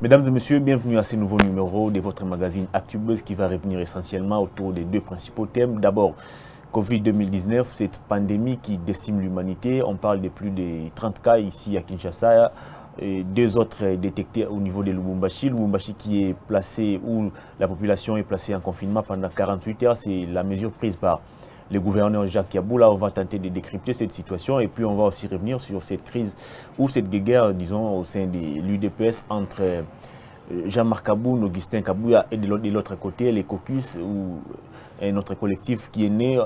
Mesdames et messieurs, bienvenue à ce nouveau numéro de votre magazine ActuBuzz qui va revenir essentiellement autour des deux principaux thèmes. D'abord, Covid-2019, cette pandémie qui décime l'humanité. On parle de plus de 30 cas ici à Kinshasa. Et deux autres détectés au niveau de Lubumbashi. Lubumbashi qui est placé, où la population est placée en confinement pendant 48 heures. C'est la mesure prise par le gouverneur Jacques Yaboula. On va tenter de décrypter cette situation et puis on va aussi revenir sur cette crise ou cette guerre, disons, au sein de l'UDPS entre Jean-Marc Aboun, Augustin Kabouya et de l'autre côté, les caucus ou un autre collectif qui est né,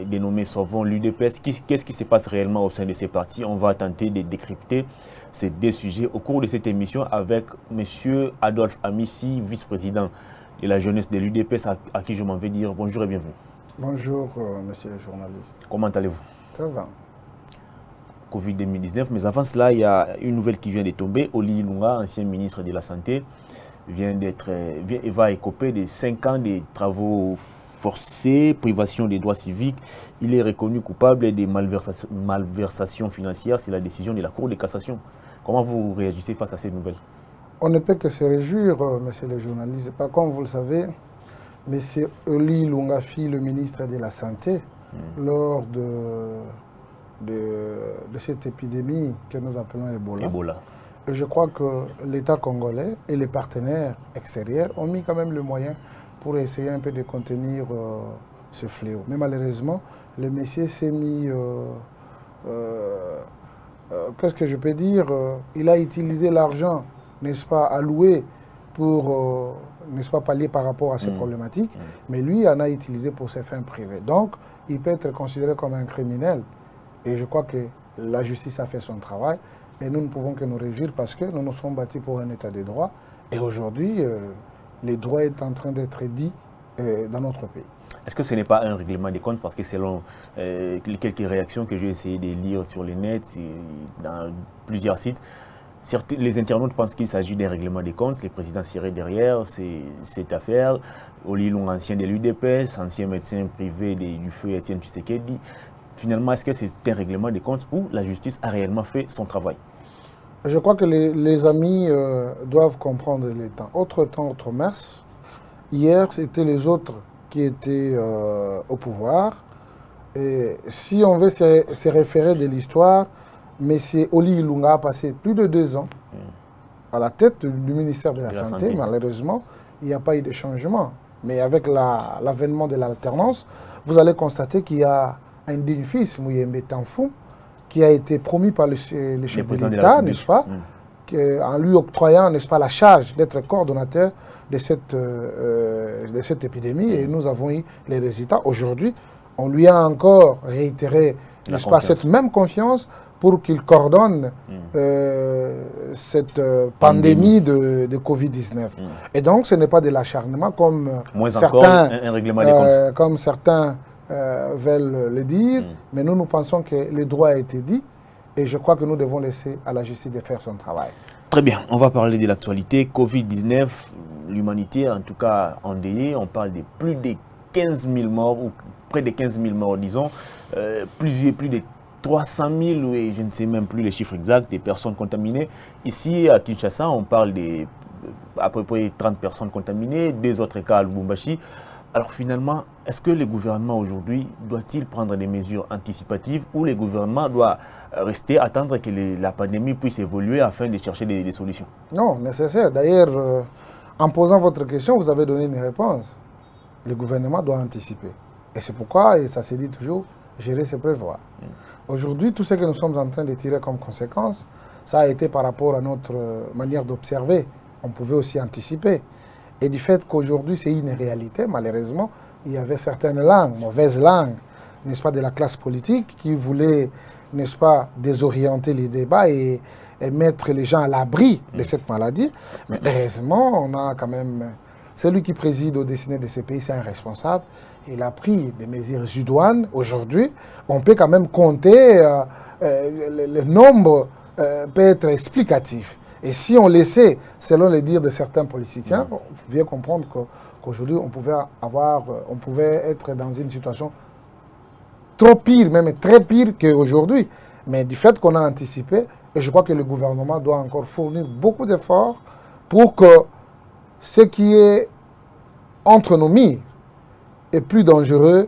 dénommé Sauvons l'UDPS. Qu'est-ce qui se passe réellement au sein de ces partis? On va tenter de décrypter ces deux sujets au cours de cette émission avec M. Adolphe Amissi, vice-président de la jeunesse de l'UDPS, à qui je m'en vais dire bonjour et bienvenue. Bonjour, monsieur le journaliste. Comment allez-vous? Ça va. Covid-2019, mais avant cela, il y a une nouvelle qui vient de tomber. Oli Ilunga, ancien ministre de la Santé, va écoper de 5 ans de travaux forcés, privation des droits civiques. Il est reconnu coupable de malversation financière. C'est la décision de la Cour de cassation. Comment vous réagissez face à cette nouvelle? On ne peut que se réjouir, monsieur le journaliste. Pas comme vous le savez, M. Oli Ilunga, le ministre de la Santé, lors de cette épidémie que nous appelons Ebola. Et je crois que l'État congolais et les partenaires extérieurs ont mis quand même le moyen pour essayer un peu de contenir ce fléau. Mais malheureusement, le monsieur s'est mis... qu'est-ce que je peux dire? Il a utilisé l'argent, n'est-ce pas, alloué pour, n'est-ce pas, pallier par rapport à ces problématiques, mais lui en a utilisé pour ses fins privées. Donc, il peut être considéré comme un criminel. Et je crois que la justice a fait son travail et nous ne pouvons que nous réjouir parce que nous nous sommes battus pour un état de droit. Et aujourd'hui, les droits sont en train d'être dits dans notre pays. Est-ce que ce n'est pas un règlement des comptes? Parce que selon quelques réactions que j'ai essayé de lire sur le net, dans plusieurs sites, les internautes pensent qu'il s'agit d'un règlement des comptes. Le président serait derrière cette affaire. Oli Ilunga, ancien de l'UDPS, ancien médecin privé du feu Étienne Tshisekedi. Finalement, est-ce que c'est un règlement des comptes où la justice a réellement fait son travail? Je crois que les amis doivent comprendre les temps. Autre temps, autre mœurs. Hier, c'était les autres qui étaient au pouvoir. Et si on veut se référer de l'histoire, M. Oli Ilunga a passé plus de 2 ans à la tête du ministère de la Santé. Malheureusement, il n'y a pas eu de changement. Mais avec l'avènement de l'alternance, vous allez constater qu'il y a un digne fils, Mouyembe Tanfou, qui a été promu par le chef de l'État, n'est-ce pas, en lui octroyant, n'est-ce pas, la charge d'être coordonnateur de cette épidémie. Et nous avons eu les résultats. Aujourd'hui, on lui a encore réitéré, n'est-ce pas, cette même confiance pour qu'il coordonne cette pandémie de Covid-19. Et donc, ce n'est pas de l'acharnement comme certains veulent le dire, mais nous pensons que le droit a été dit et je crois que nous devons laisser à la justice de faire son travail. Très bien, on va parler de l'actualité. Covid-19, l'humanité en tout cas endeuillée, on parle de plus de 15 000 morts, ou près de 15 000 morts disons, plus de 300 000, et je ne sais même plus les chiffres exacts, des personnes contaminées. Ici à Kinshasa, on parle de à peu près 30 personnes contaminées, 2 autres cas à Lubumbashi. Alors finalement, est-ce que le gouvernement aujourd'hui doit-il prendre des mesures anticipatives ou le gouvernement doit rester, attendre que la pandémie puisse évoluer afin de chercher des solutions? Non, nécessaire. D'ailleurs, en posant votre question, vous avez donné une réponse. Le gouvernement doit anticiper. Et c'est pourquoi, et ça se dit toujours, gérer c'est prévoir. Aujourd'hui, tout ce que nous sommes en train de tirer comme conséquence, ça a été par rapport à notre manière d'observer. On pouvait aussi anticiper. Et du fait qu'aujourd'hui, c'est une réalité, malheureusement, il y avait certaines langues, mauvaises langues, n'est-ce pas, de la classe politique qui voulaient, n'est-ce pas, désorienter les débats et mettre les gens à l'abri de cette maladie. Mais heureusement, on a quand même... Celui qui préside au destiné de ce pays, c'est un responsable. Il a pris des mesures idoines. Aujourd'hui, on peut quand même compter, le nombre peut être explicatif. Et si on laissait, selon les dires de certains politiciens, il faut bien comprendre qu'aujourd'hui, on pouvait être dans une situation trop pire, même très pire qu'aujourd'hui. Mais du fait qu'on a anticipé, et je crois que le gouvernement doit encore fournir beaucoup d'efforts pour que ce qui est entre nos murs est plus dangereux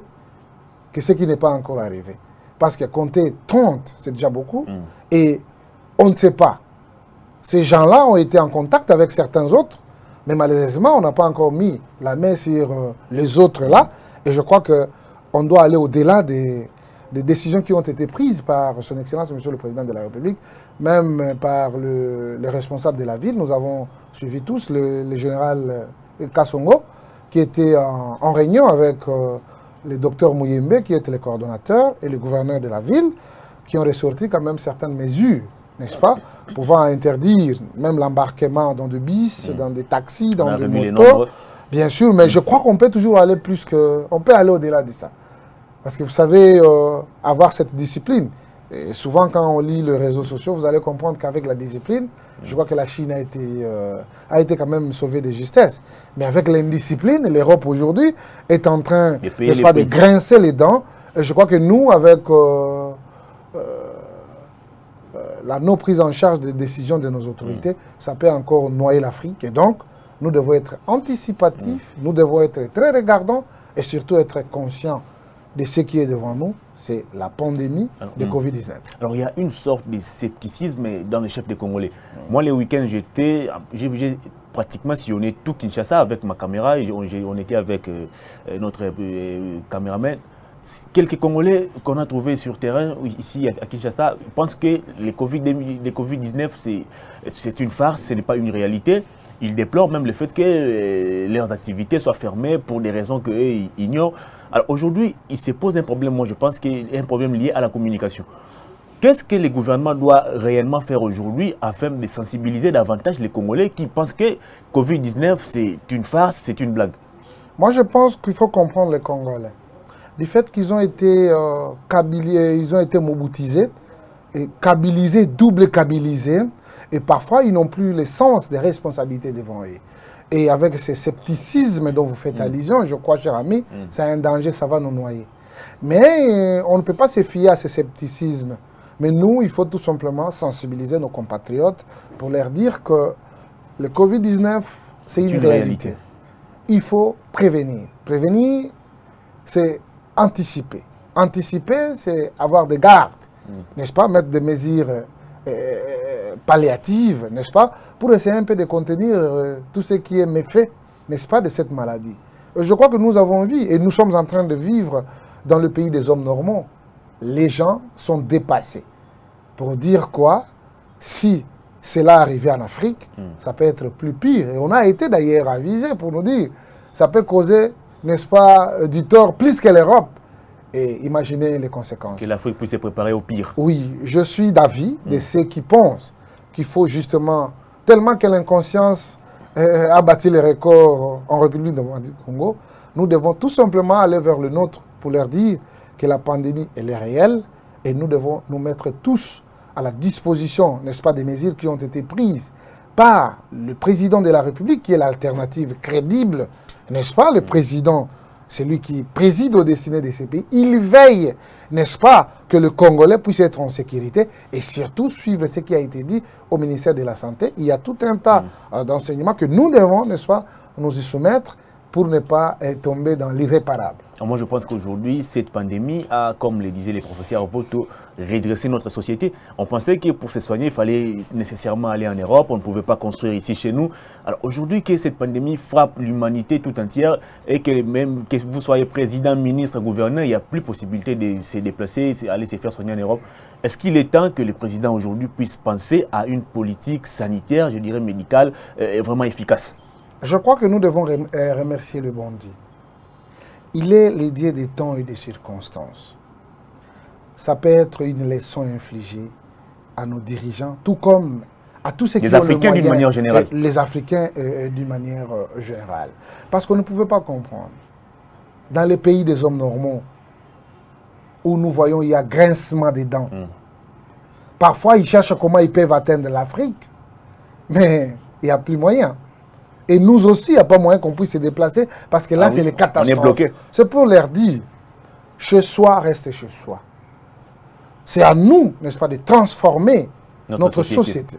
que ce qui n'est pas encore arrivé. Parce que compter 30, c'est déjà beaucoup, et on ne sait pas. Ces gens-là ont été en contact avec certains autres, mais malheureusement, on n'a pas encore mis la main sur les autres là, et je crois qu'on doit aller au-delà des décisions qui ont été prises par son Excellence, Monsieur le Président de la République, même par le responsable de la ville. Nous avons suivi tous le général Kassongo, qui était en réunion avec le docteur Mouyembe, qui était le coordonnateur, et le gouverneur de la ville, qui ont ressorti quand même certaines mesures, n'est-ce pas, pouvant interdire même l'embarquement dans des bus, dans des taxis, dans des motos, bien sûr, mais je crois qu'on peut toujours aller plus que... On peut aller au-delà de ça. Parce que vous savez, avoir cette discipline, et souvent quand on lit les réseaux sociaux, vous allez comprendre qu'avec la discipline, je crois que la Chine a été quand même sauvée de justesse. Mais avec l'indiscipline, l'Europe aujourd'hui est en train, n'est-ce pas, de grincer les dents. Et je crois que nous, avec la non-prise en charge des décisions de nos autorités, ça peut encore noyer l'Afrique. Et donc, nous devons être anticipatifs, nous devons être très regardants et surtout être conscients de ce qui est devant nous, c'est la pandémie de Covid-19. Alors, il y a une sorte de scepticisme dans les chefs des Congolais. Moi, les week-ends, j'ai pratiquement sillonné tout Kinshasa avec ma caméra. On était avec notre caméraman. Quelques Congolais qu'on a trouvés sur terrain, ici à Kinshasa, pensent que les Covid-19, c'est une farce, ce n'est pas une réalité. Ils déplorent même le fait que leurs activités soient fermées pour des raisons qu'eux ignorent. Alors aujourd'hui, il se pose un problème, moi je pense qu'il y a un problème lié à la communication. Qu'est-ce que le gouvernement doit réellement faire aujourd'hui afin de sensibiliser davantage les Congolais qui pensent que Covid-19 c'est une farce, c'est une blague? Moi je pense qu'il faut comprendre les Congolais. Du fait qu'ils ont été ils ont été moboutisés, et kabilisés, double kabilisés, et parfois ils n'ont plus le sens des responsabilités devant eux. Et avec ce scepticisme dont vous faites allusion, je crois, cher ami, c'est un danger, ça va nous noyer. Mais on ne peut pas se fier à ce scepticisme. Mais nous, il faut tout simplement sensibiliser nos compatriotes pour leur dire que le Covid-19, c'est une réalité. Il faut prévenir. Prévenir, c'est anticiper. Anticiper, c'est avoir des gardes, n'est-ce pas, mettre des mesures palliatives, n'est-ce pas, pour essayer un peu de contenir tout ce qui est méfait, n'est-ce pas, de cette maladie. Je crois que nous avons vu, et nous sommes en train de vivre dans le pays des hommes normaux. Les gens sont dépassés. Pour dire quoi, si cela arrivait en Afrique, ça peut être plus pire. Et on a été d'ailleurs avisé pour nous dire, ça peut causer, n'est-ce pas, du tort plus que l'Europe. Et imaginez les conséquences. Que l'Afrique puisse se préparer au pire. Oui, je suis d'avis de ceux qui pensent qu'il faut justement, tellement que l'inconscience a battu les records en République démocratique du Congo, nous devons tout simplement aller vers le nôtre pour leur dire que la pandémie, elle est réelle et nous devons nous mettre tous à la disposition, n'est-ce pas, des mesures qui ont été prises par le président de la République, qui est l'alternative crédible, n'est-ce pas, le président, celui qui préside aux destinées de ces pays, il veille, n'est-ce pas, que le Congolais puisse être en sécurité et surtout suivre ce qui a été dit au ministère de la Santé. Il y a tout un tas d'enseignements que nous devons, n'est-ce pas, nous y soumettre pour ne pas tomber dans l'irréparable. Moi, je pense qu'aujourd'hui, cette pandémie a, comme le disaient les professeurs Voto, redressé notre société. On pensait que pour se soigner, il fallait nécessairement aller en Europe, on ne pouvait pas construire ici chez nous. Alors aujourd'hui, que cette pandémie frappe l'humanité tout entière et que même que vous soyez président, ministre, gouverneur, il n'y a plus possibilité de se déplacer, aller se faire soigner en Europe. Est-ce qu'il est temps que le président aujourd'hui puisse penser à une politique sanitaire, je dirais médicale, vraiment efficace? Je crois que nous devons remercier le bon Dieu. Il est le Dieu des temps et des circonstances. Ça peut être une leçon infligée à nos dirigeants, tout comme à tous ceux qui les Africains d'une manière générale. Les Africains d'une manière générale. Parce qu'on ne pouvait pas comprendre. Dans les pays des hommes normaux, où nous voyons il y a grincement des dents, parfois ils cherchent comment ils peuvent atteindre l'Afrique, mais il n'y a plus moyen. Et nous aussi, il n'y a pas moyen qu'on puisse se déplacer parce que là, c'est les catastrophes. On est bloqué. C'est pour leur dire, chez soi, restez chez soi. C'est à nous, n'est-ce pas, de transformer notre société.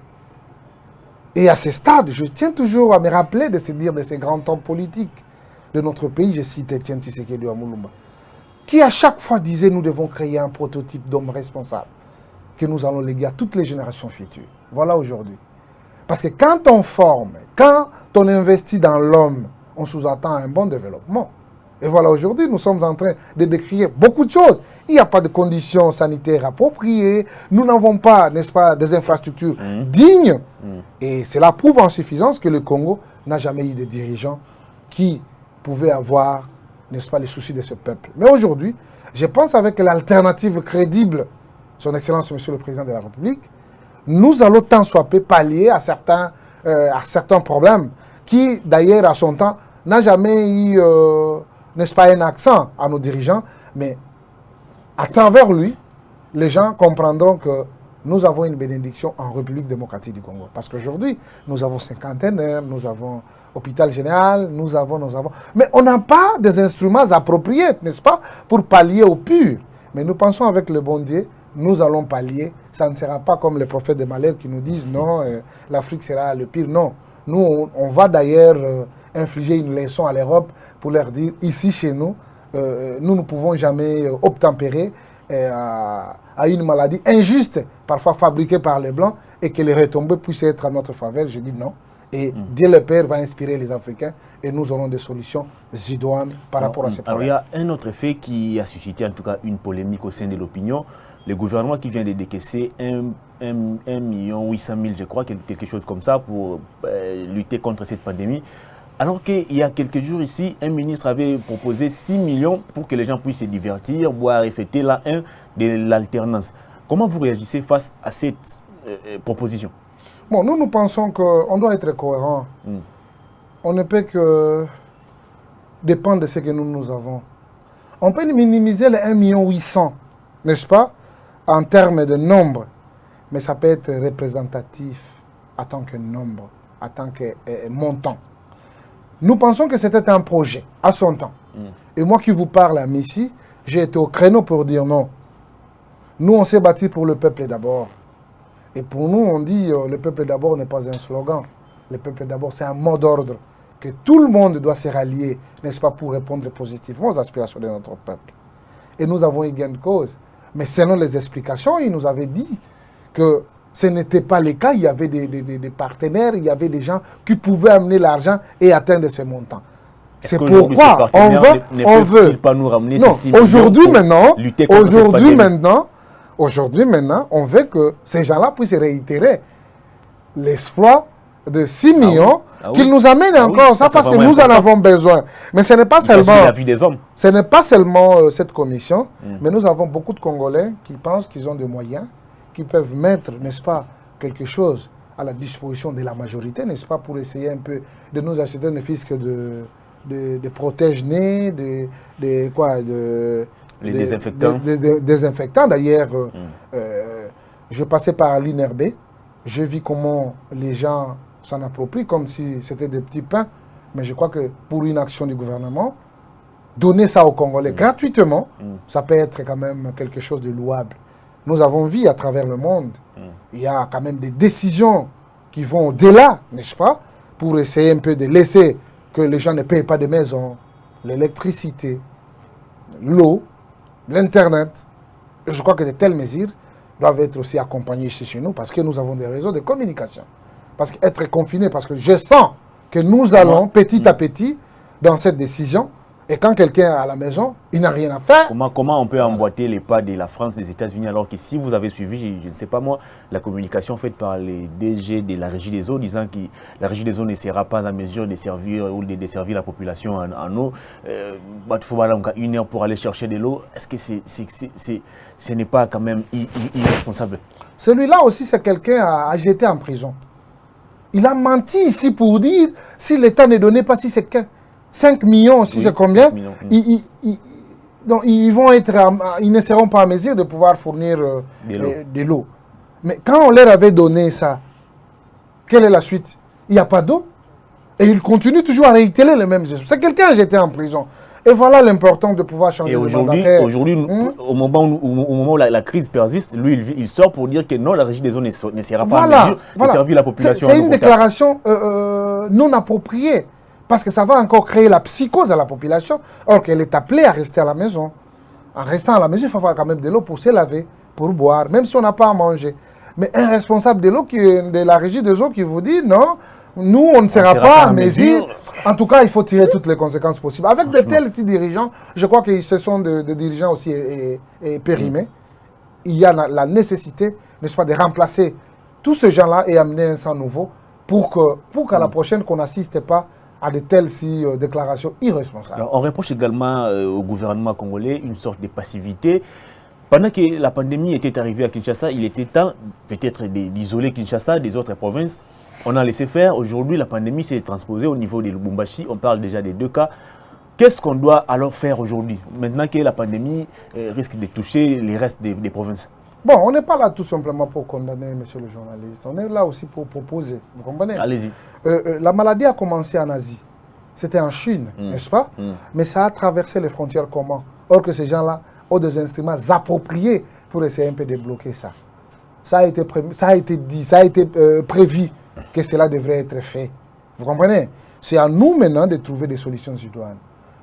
Et à ce stade, je tiens toujours à me rappeler de se dire de ces grands hommes politiques de notre pays, je cite Etienne Tshisekedi Amulumba, qui à chaque fois disait nous devons créer un prototype d'homme responsable que nous allons léguer à toutes les générations futures. Voilà aujourd'hui. Parce que quand on forme, quand on investit dans l'homme, on sous-entend un bon développement. Et voilà, aujourd'hui, nous sommes en train de décrire beaucoup de choses. Il n'y a pas de conditions sanitaires appropriées. Nous n'avons pas, n'est-ce pas, des infrastructures dignes. Et cela prouve en suffisance que le Congo n'a jamais eu de dirigeants qui pouvaient avoir, n'est-ce pas, les soucis de ce peuple. Mais aujourd'hui, je pense avec l'alternative crédible, son Excellence, Monsieur le Président de la République, nous allons tant soit peu pallier à certains problèmes qui, d'ailleurs, à son temps, n'a jamais eu, n'est-ce pas, un accent à nos dirigeants, mais à travers lui, les gens comprendront que nous avons une bénédiction en République démocratique du Congo. Parce qu'aujourd'hui, nous avons cinquantenaire, nous avons hôpital général, nous avons... Mais on n'a pas des instruments appropriés, n'est-ce pas, pour pallier au pur. Mais nous pensons avec le bon Dieu, nous allons pallier. Ça ne sera pas comme les prophètes de Malheur qui nous disent non, l'Afrique sera le pire. Non. Nous, on va d'ailleurs infliger une leçon à l'Europe pour leur dire, ici chez nous, nous ne pouvons jamais obtempérer à une maladie injuste, parfois fabriquée par les Blancs, et que les retombées puissent être à notre faveur. Je dis non. Et Dieu le Père va inspirer les Africains et nous aurons des solutions idoines par rapport à ces problèmes. Alors il y a un autre fait qui a suscité en tout cas une polémique au sein de l'opinion. Le gouvernement qui vient de décaisser 1,8 million, je crois, quelque chose comme ça, pour lutter contre cette pandémie. Alors qu'il y a quelques jours ici, un ministre avait proposé 6 millions pour que les gens puissent se divertir, boire et fêter la 1 de l'alternance. Comment vous réagissez face à cette proposition? Bon, nous pensons qu'on doit être cohérent. On ne peut que dépendre de ce que nous avons. On peut minimiser les 1,8 million, n'est-ce pas, en termes de nombre, mais ça peut être représentatif en tant que nombre, en tant que montant. Nous pensons que c'était un projet à son temps. Et moi qui vous parle à Messi, j'ai été au créneau pour dire non. Nous, on s'est battu pour le peuple d'abord. Et pour nous, on dit le peuple d'abord n'est pas un slogan. Le peuple d'abord, c'est un mot d'ordre que tout le monde doit se rallier, n'est-ce pas, pour répondre positivement aux aspirations de notre peuple. Et nous avons eu gain de cause. Mais selon les explications, il nous avait dit que ce n'était pas le cas. Il y avait des partenaires, il y avait des gens qui pouvaient amener l'argent et atteindre ce montant. C'est pourquoi on veut... pas nous ramener non, ces 6 aujourd'hui maintenant, lutter contre cette pandémie. Aujourd'hui maintenant, on veut que ces gens-là puissent réitérer l'exploit de 6 millions qu'ils nous amènent encore ça parce que nous en avons besoin. Mais ce n'est pas seulement... la vie des hommes. Ce n'est pas seulement cette commission, mais nous avons beaucoup de Congolais qui pensent qu'ils ont des moyens, qui peuvent mettre, n'est-ce pas, quelque chose à la disposition de la majorité, n'est-ce pas, pour essayer un peu de nous acheter ne fût-ce que de protège-nez, les désinfectants. Des désinfectants. D'ailleurs, je passais par l'INRB, je vis comment les gens s'en approprient comme si c'était des petits pains. Mais je crois que pour une action du gouvernement, donner ça aux Congolais gratuitement, ça peut être quand même quelque chose de louable. Nous avons vu à travers le monde, il y a quand même des décisions qui vont au-delà, n'est-ce pas, pour essayer un peu de laisser que les gens ne payent pas de maison, l'électricité, l'eau, l'Internet. Je crois que de telles mesures doivent être aussi accompagnées chez nous parce que nous avons des réseaux de communication. Parce qu'être confiné, parce que je sens que nous allons petit à petit dans cette décision. Et quand quelqu'un est à la maison, il n'a rien à faire. Comment on peut emboîter les pas de la France, des États-Unis, alors que si vous avez suivi, je ne sais pas moi, la communication faite par les DG de la Régie des eaux, disant que la Régie des eaux ne sera pas en mesure de servir ou de desservir la population en eau, il faut aller 1 heure pour aller chercher de l'eau. Est-ce que ce n'est pas quand même irresponsable? Celui-là aussi, c'est quelqu'un à jeter en prison. Il a menti ici pour dire si l'État ne donnait pas, si c'est 5 millions, si c'est combien, ils ne seront pas en mesure de pouvoir fournir de l'eau. Mais quand on leur avait donné ça, quelle est la suite? Il n'y a pas d'eau. Et ils continuent toujours à réitérer les mêmes gestes. C'est quelqu'un à jeter en prison. Et voilà l'importance de pouvoir changer Et de aujourd'hui, mandataire. au moment où la crise persiste, lui, il sort pour dire que non, la régie des eaux ne sera pas en mesure de servir la population. C'est une déclaration non appropriée, parce que ça va encore créer la psychose à la population, or qu'elle est appelée à rester à la maison. En restant à la maison, il faut avoir quand même de l'eau pour se laver, pour boire, même si on n'a pas à manger. Mais un responsable de la régie des eaux qui vous dit non, nous, on ne sera pas à mesure. En tout cas, il faut tirer toutes les conséquences possibles. Avec de tels dirigeants, je crois que ce sont des dirigeants aussi périmés. Il y a la nécessité, n'est-ce pas, de remplacer tous ces gens-là et amener un sang nouveau pour qu'à la prochaine, qu'on n'assiste pas à de telles déclarations irresponsables. Alors, on reproche également au gouvernement congolais une sorte de passivité. Pendant que la pandémie était arrivée à Kinshasa, il était temps peut-être d'isoler Kinshasa des autres provinces. On a laissé faire. Aujourd'hui, la pandémie s'est transposée au niveau de Lubumbashi. On parle déjà des 2 cas. Qu'est-ce qu'on doit alors faire aujourd'hui, maintenant que la pandémie risque de toucher les restes des provinces? Bon, on n'est pas là tout simplement pour condamner, monsieur le journaliste. On est là aussi pour proposer. Vous comprenez? Allez-y. La maladie a commencé en Asie. C'était en Chine, n'est-ce pas? Mais ça a traversé les frontières comment? Or que ces gens-là ont des instruments appropriés pour essayer un peu de bloquer ça. Ça a été prévu que cela devrait être fait. Vous comprenez? C'est à nous maintenant de trouver des solutions idoines.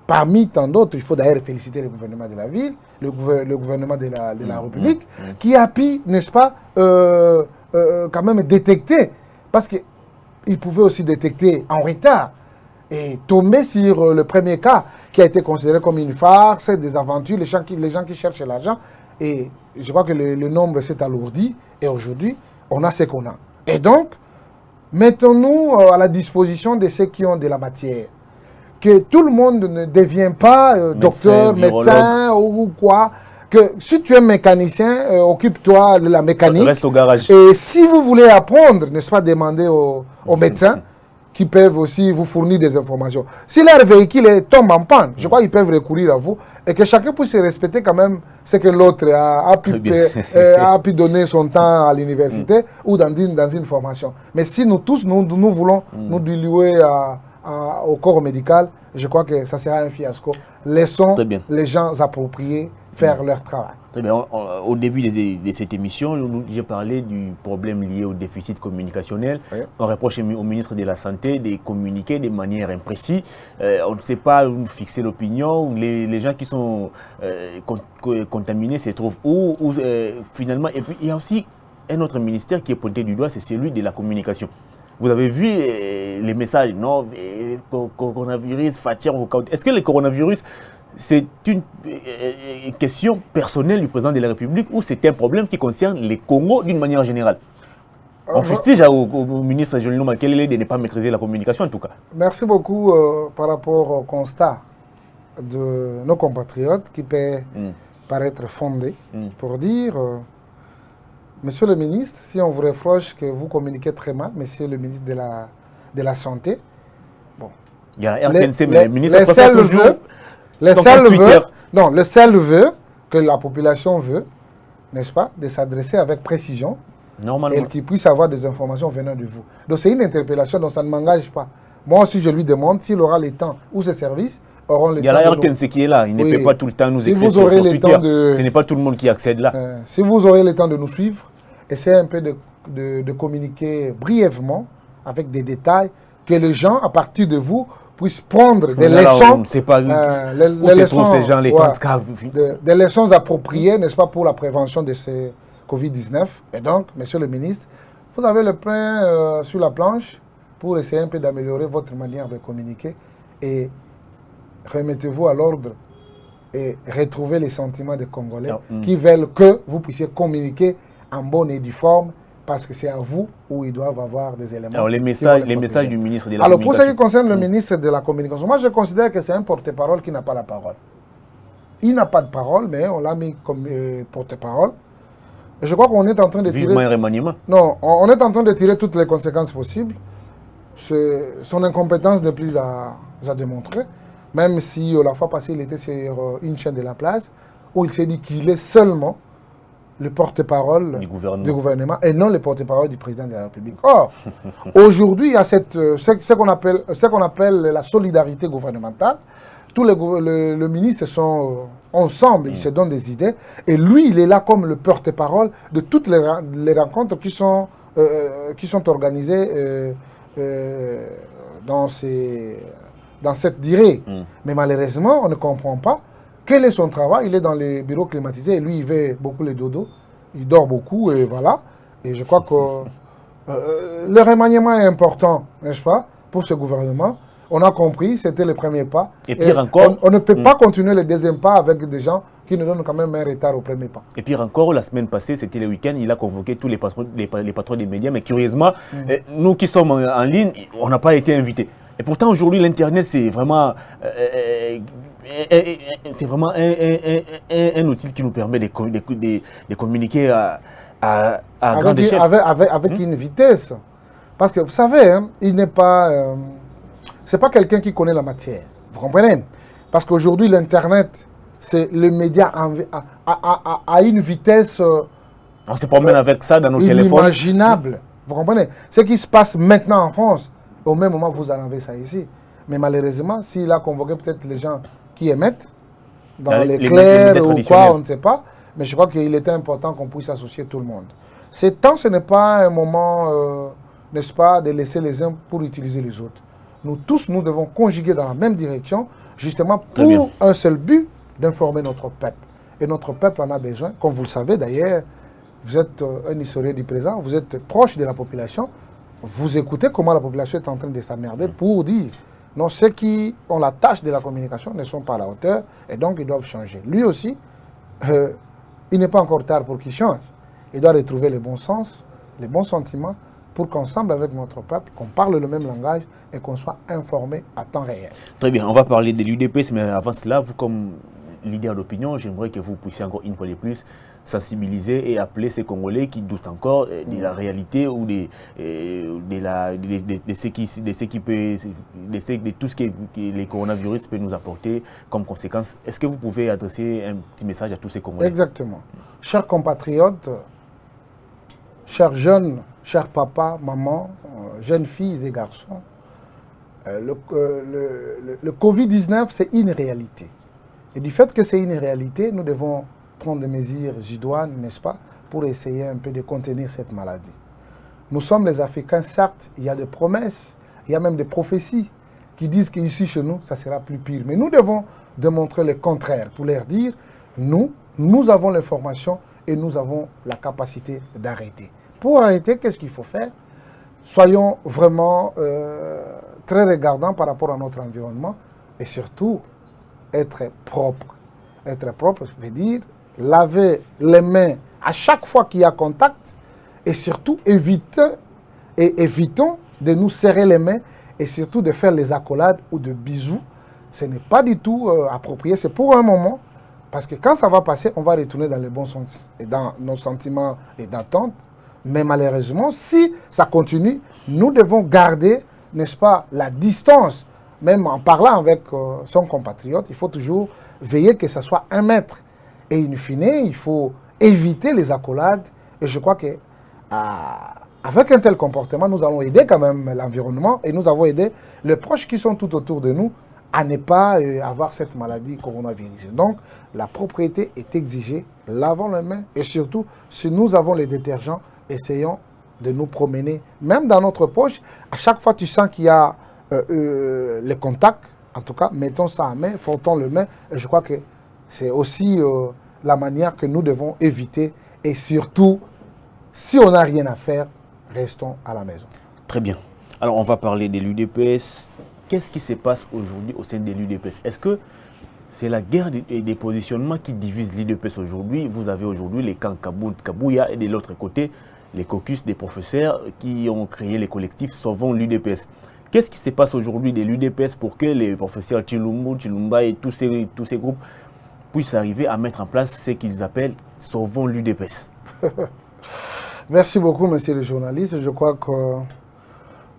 Parmi tant d'autres, il faut d'ailleurs féliciter le gouvernement de la ville, le gouvernement de la République, qui a pu, n'est-ce pas, quand même détecter, parce qu'il pouvait aussi détecter en retard et tomber sur le premier cas qui a été considéré comme une farce, des aventures, les gens qui cherchent l'argent. Et je crois que le nombre s'est alourdi et aujourd'hui, on a ce qu'on a. Et donc, mettons-nous à la disposition de ceux qui ont de la matière. Que tout le monde ne devienne pas docteur, médecin ou quoi. Que si tu es mécanicien, occupe-toi de la mécanique. Reste au garage. Et si vous voulez apprendre, n'est-ce pas, demander aux médecins qui peuvent aussi vous fournir des informations. Si leur véhicule tombe en panne, je crois qu'ils peuvent recourir à vous et que chacun puisse respecter quand même ce que l'autre a pu donner son temps à l'université ou dans une formation. Mais si nous tous, nous voulons nous diluer au corps médical, je crois que ça sera un fiasco. Laissons les gens appropriés faire leur travail. Très bien. Au début de cette émission, j'ai parlé du problème lié au déficit communicationnel. Oui. On reproche au ministre de la Santé de communiquer de manière imprécise. On ne sait pas où fixer l'opinion. Les gens qui sont contaminés se trouvent où finalement. Et puis, il y a aussi un autre ministère qui est pointé du doigt, c'est celui de la communication. Vous avez vu les messages, non, coronavirus, fatigue. Est-ce que le coronavirus, c'est une question personnelle du président de la République ou c'est un problème qui concerne les Congo d'une manière générale? On fustige au ministre Jolino Makelele de ne pas maîtriser la communication en tout cas. Merci beaucoup par rapport au constat de nos compatriotes qui peut paraître fondé pour dire... Monsieur le ministre, si on vous reproche que vous communiquez très mal, monsieur le ministre de la Santé, bon. Il y a RTNC, mais le ministre préfère toujours le seul veut que la population veut, n'est-ce pas, de s'adresser avec précision et qu'il puisse avoir des informations venant de vous. Donc c'est une interpellation, donc ça ne m'engage pas. Moi aussi, je lui demande s'il aura le temps ou ses services auront le temps. Il y a la RTNC qui est là, il ne peut pas tout le temps nous écrire sur Twitter. Ce n'est pas tout le monde qui accède là. Si vous aurez le temps de nous suivre, essayez un peu de communiquer brièvement, avec des détails, que les gens, à partir de vous, puissent prendre des leçons. On ne sait pas où se trouvent ces gens, les 30 cas. Des leçons appropriées, n'est-ce pas, pour la prévention de ces Covid-19. Et donc, monsieur le ministre, vous avez le pain sur la planche pour essayer un peu d'améliorer votre manière de communiquer et remettez-vous à l'ordre et retrouvez les sentiments des Congolais qui veulent que vous puissiez communiquer en bonne et due forme, parce que c'est à vous où ils doivent avoir des éléments. Alors les messages du ministre de la Communication. Alors pour ce qui concerne le ministre de la Communication, moi je considère que c'est un porte-parole qui n'a pas la parole. Il n'a pas de parole, mais on l'a mis comme porte-parole. Je crois qu'on est en train de tirer... Vivement un remaniement. Non, on est en train de tirer toutes les conséquences possibles. Son incompétence n'est plus à démontrer, même si la fois passée il était sur une chaîne de la place, où il s'est dit qu'il est seulement le porte-parole du gouvernement et non le porte-parole du président de la République. Or, aujourd'hui, il y a ce qu'on appelle la solidarité gouvernementale. tous le ministre sont ensemble, ils se donnent des idées. Et lui, il est là comme le porte-parole de toutes les rencontres qui sont organisées dans cette durée. Mais malheureusement, on ne comprend pas quel est son travail. Il est dans les bureaux climatisés et lui, il fait beaucoup les dodos. Il dort beaucoup et voilà. Et je crois que le remaniement est important, n'est-ce pas, pour ce gouvernement. On a compris, c'était le premier pas. Et pire encore, on ne peut pas continuer le deuxième pas avec des gens qui nous donnent quand même un retard au premier pas. Et pire encore, la semaine passée, c'était le week-end, il a convoqué tous les patrons des médias. Mais curieusement, nous qui sommes en ligne, on n'a pas été invités. Et pourtant, aujourd'hui, l'Internet, c'est vraiment un outil qui nous permet de communiquer à grande échelle. Avec une vitesse. Parce que, vous savez, hein, il n'est pas... c'est pas quelqu'un qui connaît la matière. Vous comprenez? Parce qu'aujourd'hui, l'Internet, c'est le média à une vitesse... on se promène avec ça dans nos téléphones. Inimaginable. Vous comprenez? Ce qui se passe maintenant en France, au même moment, vous en avez ça ici. Mais malheureusement, s'il a convoqué peut-être les gens qui émettent, dans les clairs ou quoi, on ne sait pas, mais je crois qu'il était important qu'on puisse associer tout le monde. Ce n'est pas un moment, n'est-ce pas, de laisser les uns pour utiliser les autres. Nous tous, nous devons conjuguer dans la même direction, justement pour un seul but, d'informer notre peuple. Et notre peuple en a besoin, comme vous le savez d'ailleurs, vous êtes un historien du présent, vous êtes proche de la population, vous écoutez comment la population est en train de s'emmerder pour dire non, ceux qui ont la tâche de la communication ne sont pas à la hauteur et donc ils doivent changer. Lui aussi, il n'est pas encore tard pour qu'il change. Il doit retrouver le bon sens, les bons sentiments pour qu'ensemble avec notre peuple, qu'on parle le même langage et qu'on soit informé à temps réel. Très bien, on va parler de l'UDPS, mais avant cela, vous comme leader d'opinion, j'aimerais que vous puissiez encore une fois de plus sensibiliser et appeler ces Congolais qui doutent encore de la réalité ou de tout ce que les coronavirus peuvent nous apporter comme conséquence. Est-ce que vous pouvez adresser un petit message à tous ces Congolais? Exactement. Chers compatriotes, chers jeunes, chers papas, mamans, jeunes filles et garçons, le Covid-19, c'est une réalité. Et du fait que c'est une réalité, nous devons prendre des mesures idoines, n'est-ce pas, pour essayer un peu de contenir cette maladie. Nous sommes les Africains, certes, il y a des promesses, il y a même des prophéties qui disent qu'ici chez nous, ça sera plus pire. Mais nous devons démontrer le contraire pour leur dire, nous avons l'information et nous avons la capacité d'arrêter. Pour arrêter, qu'est-ce qu'il faut faire? Soyons vraiment très regardants par rapport à notre environnement et surtout être propre. Être propre, ça veut dire laver les mains à chaque fois qu'il y a contact et surtout évitons de nous serrer les mains et surtout de faire les accolades ou de bisous. Ce n'est pas du tout approprié, c'est pour un moment parce que quand ça va passer, on va retourner dans le bon sens et dans nos sentiments et d'attente. Mais malheureusement, si ça continue, nous devons garder, n'est-ce pas, la distance. Même en parlant avec son compatriote, il faut toujours veiller que ce soit 1 mètre. Et in fine, il faut éviter les accolades. Et je crois que avec un tel comportement, nous allons aider quand même l'environnement et nous avons aidé les proches qui sont tout autour de nous à ne pas avoir cette maladie coronavirus. Donc, la propriété est exigée. Lavons les mains et surtout, si nous avons les détergents, essayons de nous promener. Même dans notre poche, à chaque fois tu sens qu'il y a les contacts, en tout cas, mettons ça en main, frottons le main. Et je crois que c'est aussi la manière que nous devons éviter. Et surtout, si on n'a rien à faire, restons à la maison. Très bien. Alors, on va parler de l'UDPS. Qu'est-ce qui se passe aujourd'hui au sein de l'UDPS? Est-ce que c'est la guerre des positionnements qui divise l'UDPS aujourd'hui? Vous avez aujourd'hui les camps Kabouya et de l'autre côté, les caucus des professeurs qui ont créé les collectifs Sauvons l'UDPS. Qu'est-ce qui se passe aujourd'hui de l'UDPS pour que les professeurs Chilumba et tous ces groupes puissent arriver à mettre en place ce qu'ils appellent Sauvons l'UDPS? Merci beaucoup, monsieur le journaliste. Je crois que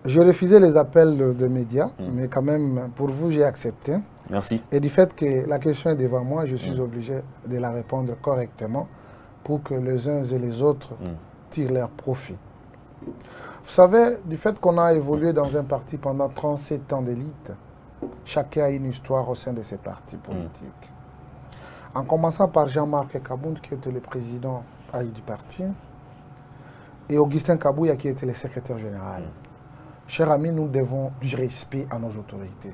je refusais les appels de médias, mais quand même, pour vous, j'ai accepté. Merci. Et du fait que la question est devant moi, je suis obligé de la répondre correctement pour que les uns et les autres tirent leur profit. Vous savez, du fait qu'on a évolué dans un parti pendant 37 ans d'élite, chacun a une histoire au sein de ses partis politiques. En commençant par Jean-Marc Kabound, qui était le président du parti, et Augustin Kabouya, qui était le secrétaire général. Chers amis, nous devons du respect à nos autorités.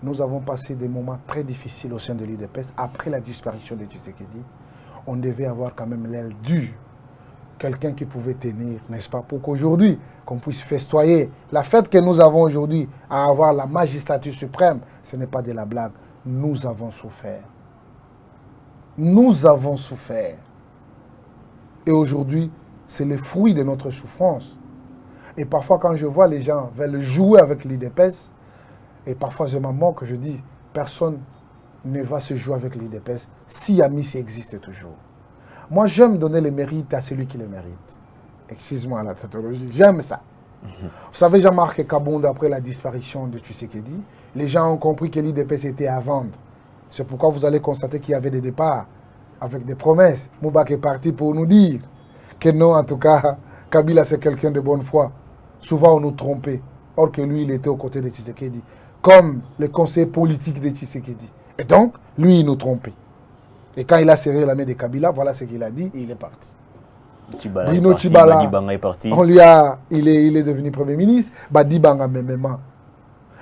Nous avons passé des moments très difficiles au sein de l'UDPS. Après la disparition de Tshisekedi, on devait avoir quand même l'aile dure. Quelqu'un qui pouvait tenir, n'est-ce pas, pour qu'aujourd'hui, qu'on puisse festoyer. La fête que nous avons aujourd'hui à avoir la magistrature suprême, ce n'est pas de la blague. Nous avons souffert. Nous avons souffert. Et aujourd'hui, c'est le fruit de notre souffrance. Et parfois, quand je vois les gens veulent jouer avec l'UDPS, et parfois je m'en moque, je dis, personne ne va se jouer avec l'UDPS si Amici existe toujours. Moi, j'aime donner le mérite à celui qui le mérite. Excuse-moi la tautologie, j'aime ça. Vous savez, Jean-Marc Kabound, après la disparition de Tshisekedi, les gens ont compris que l'UDPS était à vendre. C'est pourquoi vous allez constater qu'il y avait des départs avec des promesses. Moubak est parti pour nous dire que non, en tout cas, Kabila c'est quelqu'un de bonne foi. Souvent on nous trompait, or que lui il était aux côtés de Tshisekedi, comme le conseiller politique de Tshisekedi. Et donc, lui il nous trompait. Et quand il a serré la main de Kabila, voilà ce qu'il a dit et il est parti. Bruno Tshibala, est parti. On lui il est devenu Premier ministre, Badi Banga même.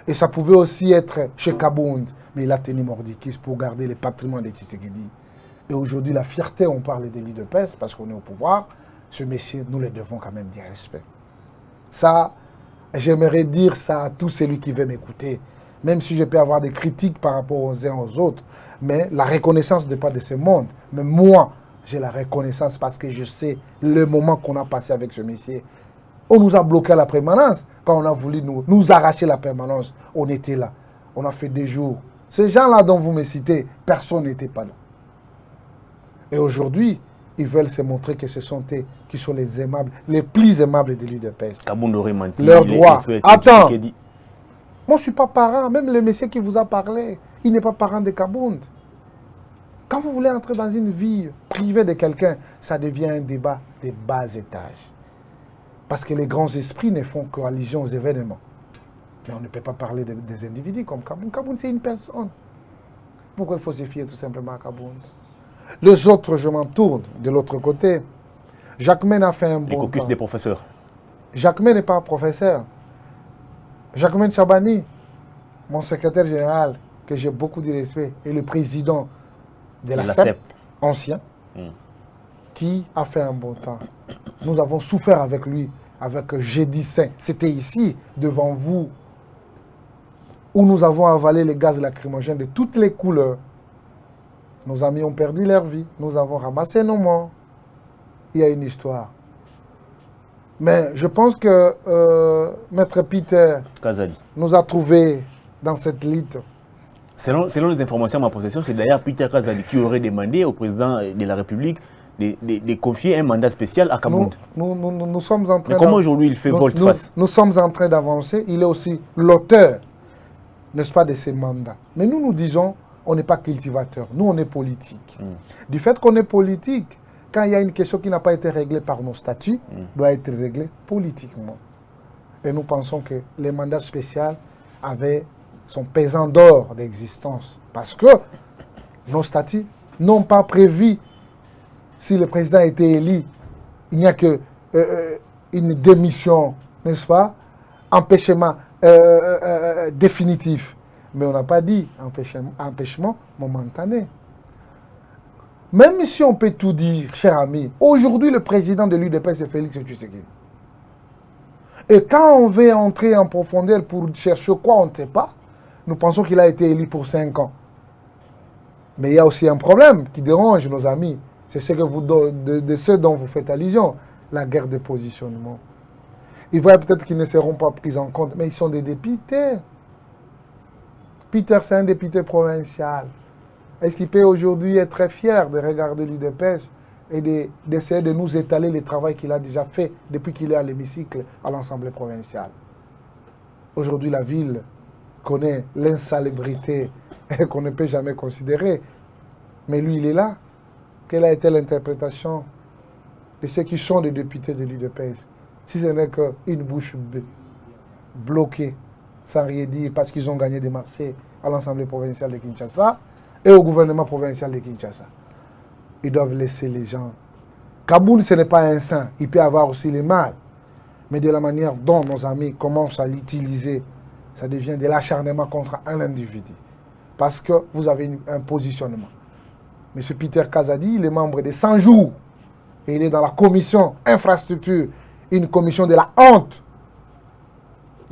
Et ça pouvait aussi être chez Kabound, mais il a tenu mordicus pour garder le patrimoine de Tshisekedi. Et aujourd'hui, la fierté, on parle de l'UDPS parce qu'on est au pouvoir. Ce messieurs, nous les devons quand même du respect. Ça, j'aimerais dire ça à tout celui qui veut m'écouter. Même si je peux avoir des critiques par rapport aux uns aux autres. Mais la reconnaissance n'est pas de ce monde. Mais moi, j'ai la reconnaissance parce que je sais le moment qu'on a passé avec ce monsieur. On nous a bloqué à la permanence. Quand on a voulu nous arracher la permanence, on était là. On a fait des jours. Ces gens-là dont vous me citez, personne n'était pas là. Et aujourd'hui, ils veulent se montrer que ce sont eux qui sont les aimables, les plus aimables de l'UDPS. Kabound aurait menti. Leur droit. Attends, moi je ne suis pas parent. Même le monsieur qui vous a parlé, il n'est pas parent de Kabound. Quand vous voulez entrer dans une vie privée de quelqu'un, ça devient un débat des bas étages. Parce que les grands esprits ne font que allusion aux événements. Mais on ne peut pas parler des individus comme Kabound. Kabound, c'est une personne. Pourquoi il faut se fier tout simplement à Kabound? Les autres, je m'en tourne de l'autre côté. Jacquemain a fait un bon temps. Les caucus des professeurs. Jacquemain n'est pas un professeur. Jacquemain Chabani, mon secrétaire général, que j'ai beaucoup de respect, est le président de la CEP, ancien, qui a fait un bon temps. Nous avons souffert avec lui, avec Jeudi Saint. C'était ici, devant vous, où nous avons avalé les gaz lacrymogènes de toutes les couleurs. Nos amis ont perdu leur vie. Nous avons ramassé nos morts. Il y a une histoire. Mais je pense que Maître Peter Kazali nous a trouvés dans cette lutte. Selon les informations à ma possession, c'est d'ailleurs Peter Kazali qui aurait demandé au président de la République de confier un mandat spécial à Kabound. Nous sommes en train. Mais comment aujourd'hui il fait volte-face? Nous sommes en train d'avancer. Il est aussi l'auteur, n'est-ce pas, de ces mandats. Mais nous disons, on n'est pas cultivateur. Nous, on est politique. Du fait qu'on est politique, quand il y a une question qui n'a pas été réglée par nos statuts, doit être réglée politiquement. Et nous pensons que les mandats spéciaux avaient son pesant d'or d'existence. Parce que nos statuts n'ont pas prévu, si le président a été élu, il n'y a que une démission, n'est-ce pas, empêchement définitif. Mais on n'a pas dit empêchement momentané. Même si on peut tout dire, cher ami, aujourd'hui le président de l'UDPS c'est Félix Tshisekedi. Et quand on veut entrer en profondeur pour chercher quoi, on ne sait pas. Nous pensons qu'il a été élu pour 5 ans. Mais il y a aussi un problème qui dérange nos amis. C'est ce de ceux dont vous faites allusion, la guerre de positionnement. Ils voient peut-être qu'ils ne seront pas pris en compte, mais ils sont des députés. Peter, c'est un député provincial. Est-ce qu'il peut aujourd'hui être très fier de regarder l'UDPS et d'essayer de nous étaler le travail qu'il a déjà fait depuis qu'il est à l'hémicycle à l'Assemblée provinciale? Aujourd'hui, la ville connaît l'insalubrité qu'on ne peut jamais considérer. Mais lui, il est là. Quelle a été l'interprétation de ceux qui sont des députés de l'UDPS? Si ce n'est qu'une bouche bloquée, sans rien dire, parce qu'ils ont gagné des marchés à l'Assemblée provinciale de Kinshasa et au gouvernement provincial de Kinshasa. Ils doivent laisser les gens. Kaboul, ce n'est pas un saint. Il peut avoir aussi les mal. Mais de la manière dont nos amis commencent à l'utiliser, ça devient de l'acharnement contre un individu. Parce que vous avez un positionnement. M. Peter Kazadi, il est membre des 100 jours. Et il est dans la commission infrastructure, une commission de la honte.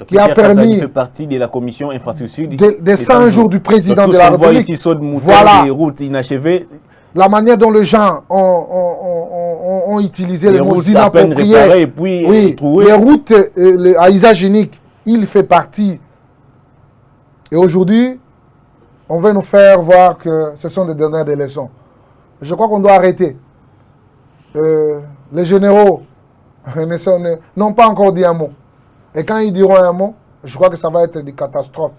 Qui a permis... fait partie de la commission infrastructure des 100 jours du président de la République. Voit ici, saut de moutons, voilà. Des routes inachevées. La manière dont les gens ont utilisé les mots inappropriés, et puis oui, les routes à usage unique, il fait partie. Et aujourd'hui, on veut nous faire voir que ce sont des dernières des leçons. Je crois qu'on doit arrêter. Les généraux n'ont pas encore dit un mot. Et quand ils diront un mot, je crois que ça va être des catastrophes.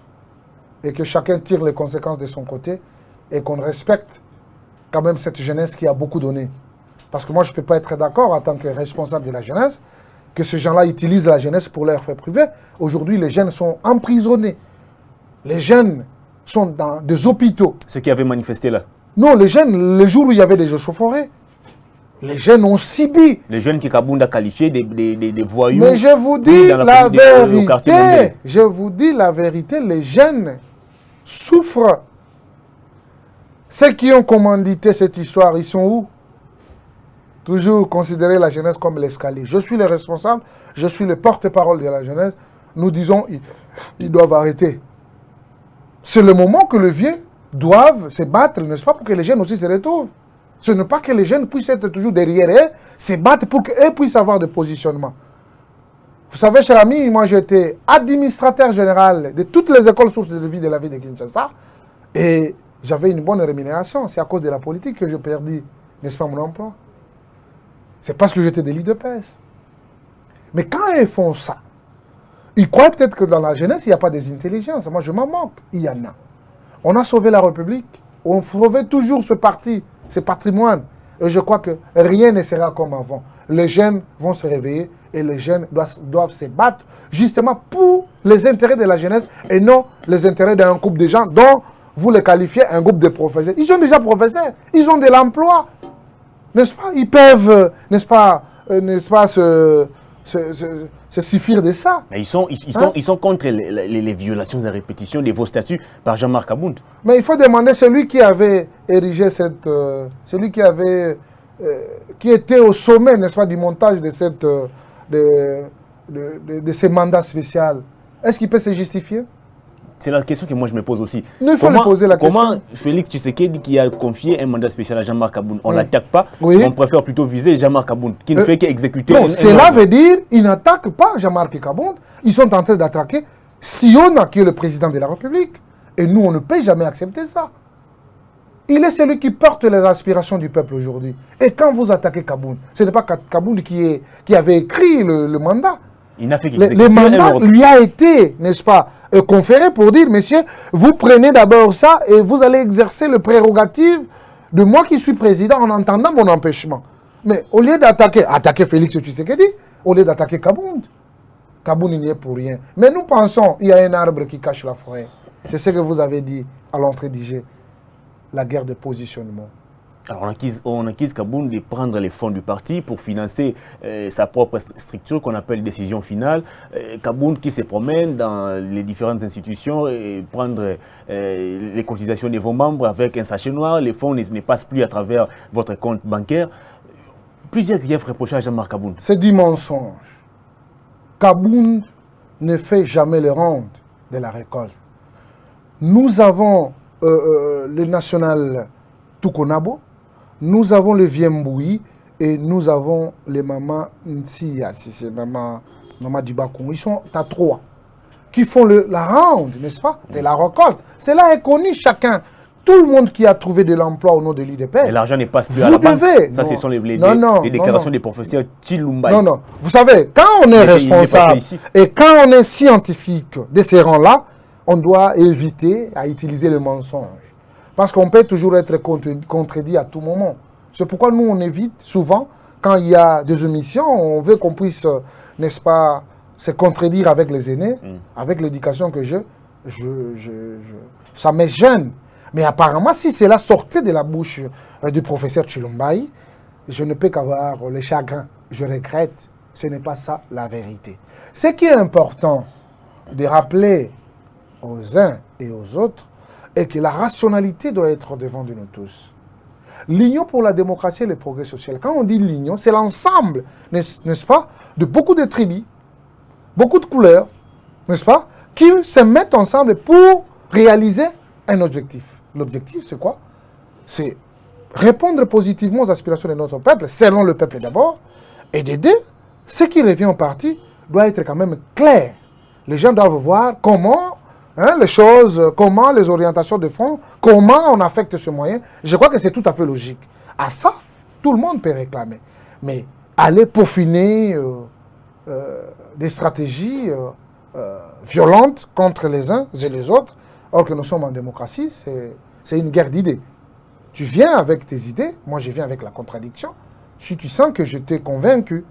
Et que chacun tire les conséquences de son côté et qu'on respecte quand même cette jeunesse qui a beaucoup donné. Parce que moi, je ne peux pas être d'accord en tant que responsable de la jeunesse que ces gens-là utilisent la jeunesse pour leur faire privé. Aujourd'hui, les jeunes sont emprisonnés. Les jeunes sont dans des hôpitaux. Ceux qui avaient manifesté là? Non, les jeunes, le jour où il y avait des échauffourées, les jeunes ont subi. Les jeunes qui Kabound a qualifiés des voyous. Mais je vous dis la vérité. Je vous dis la vérité, les jeunes souffrent. Ceux qui ont commandité cette histoire, ils sont où? Toujours considérer la jeunesse comme l'escalier. Je suis le responsable, je suis le porte-parole de la jeunesse. Nous disons, ils doivent arrêter. C'est le moment que les vieux doivent se battre, n'est-ce pas, pour que les jeunes aussi se retrouvent. Ce n'est pas que les jeunes puissent être toujours derrière eux, se battre pour qu'eux puissent avoir des positionnements. Vous savez, cher ami, moi j'étais administrateur général de toutes les écoles sources de vie de la ville de Kinshasa et j'avais une bonne rémunération. C'est à cause de la politique que j'ai perdu, n'est-ce pas, mon emploi. C'est parce que j'étais délit de pèse. Mais quand ils font ça, ils croient peut-être que dans la jeunesse, il n'y a pas des intelligences. Moi, je m'en moque. Il y en a. On a sauvé la République. On sauvait toujours ce parti, ce patrimoine. Et je crois que rien ne sera comme avant. Les jeunes vont se réveiller et les jeunes doivent se battre justement pour les intérêts de la jeunesse et non les intérêts d'un groupe de gens dont vous les qualifiez un groupe de professeurs. Ils sont déjà professeurs. Ils ont de l'emploi. N'est-ce pas? Ils peuvent, n'est-ce pas, se suffire de ça. Mais ils sont contre les violations et répétitions de vos statuts par Jean-Marc Kabound. Mais il faut demander celui qui avait érigé cette... celui qui avait... qui était au sommet, n'est-ce pas, du montage de cette... de ces mandats spéciaux. Est-ce qu'il peut se justifier? C'est la question que moi je me pose aussi. Il faut lui poser la question. Comment Félix Tshisekedi qui a confié un mandat spécial à Jean-Marc Kabound, on ne l'attaque pas, oui. On préfère plutôt viser Jean-Marc Kabound, qui ne fait qu'exécuter... Non, cela veut dire qu'ils n'attaquent pas Jean-Marc Kabound, ils sont en train d'attaquer Siona, qui est le président de la République. Et nous, on ne peut jamais accepter ça. Il est celui qui porte les aspirations du peuple aujourd'hui. Et quand vous attaquez Kabound, ce n'est pas Kabound qui avait écrit le mandat. Il n'a fait qu'exécuter le mandat lui a été, n'est-ce pas, conféré pour dire, messieurs, vous prenez d'abord ça et vous allez exercer le prérogative de moi qui suis président en entendant mon empêchement. Mais au lieu d'attaquer Félix Tshisekedi, au lieu d'attaquer Kabound, Kabound n'y est pour rien. Mais nous pensons, il y a un arbre qui cache la forêt. C'est ce que vous avez dit à l'entrée d'IG, la guerre de positionnement. Alors on accuse Kabound de prendre les fonds du parti pour financer sa propre structure qu'on appelle décision finale. Kabound qui se promène dans les différentes institutions et prendre les cotisations de vos membres avec un sachet noir. Les fonds ne passent plus à travers votre compte bancaire. Plusieurs griefs reprochés à Jean-Marc Kabound. C'est du mensonge. Kabound ne fait jamais le rente de la récolte. Nous avons le national Tukonabo, nous avons le Viemboui et nous avons les mamans Nsia, si c'est maman Dibakoum. Ils sont à 3 qui font la ronde, n'est-ce pas, de la récolte. Cela est connu chacun. Tout le monde qui a trouvé de l'emploi au nom de l'IDPR. Et l'argent ne passe plus à la banque. Ça, ce sont les déclarations des professeurs Chilumba. Non, non. Vous savez, quand on est responsable et quand on est scientifique de ces rangs-là, on doit éviter à utiliser le mensonge. Parce qu'on peut toujours être contredit à tout moment. C'est pourquoi nous, on évite souvent, quand il y a des émissions, on veut qu'on puisse, n'est-ce pas, c'est contredire avec les aînés, avec l'éducation que ça me gêne. Mais apparemment, si cela sortait de la bouche du professeur Chilombaï, je ne peux qu'avoir le chagrin. Je regrette. Ce n'est pas ça la vérité. Ce qui est important de rappeler aux uns et aux autres est que la rationalité doit être devant de nous tous. L'Union pour la démocratie et le progrès social, quand on dit l'Union, c'est l'ensemble, n'est-ce pas, de beaucoup de tribus, beaucoup de couleurs, n'est-ce pas, qui se mettent ensemble pour réaliser un objectif. L'objectif, c'est quoi? C'est répondre positivement aux aspirations de notre peuple, selon le peuple d'abord, et d'aider. Ce qui revient en partie doit être quand même clair. Les gens doivent voir comment les choses, comment les orientations de fond, comment on affecte ce moyen. Je crois que c'est tout à fait logique. À ça, tout le monde peut réclamer. Mais aller peaufiner des stratégies violentes contre les uns et les autres, or que nous sommes en démocratie, c'est une guerre d'idées. Tu viens avec tes idées, moi je viens avec la contradiction. Si tu sens que je t'ai convaincu,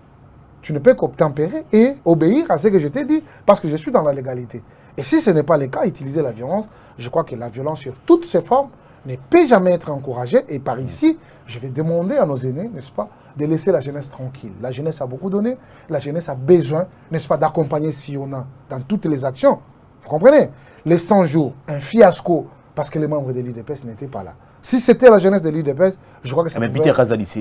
tu ne peux qu'obtempérer et obéir à ce que je t'ai dit, parce que je suis dans la légalité. Et si ce n'est pas le cas, utiliser la violence, je crois que la violence sur toutes ses formes ne peut jamais être encouragée. Et par ici, je vais demander à nos aînés, n'est-ce pas, de laisser la jeunesse tranquille. La jeunesse a beaucoup donné, la jeunesse a besoin, n'est-ce pas, d'accompagner Siona dans toutes les actions. Vous comprenez? Les 100 jours, un fiasco, parce que les membres de l'UDPS n'étaient pas là. Si c'était la jeunesse de l'UDPS, je crois que ça mais Peter Kazadi, c'est...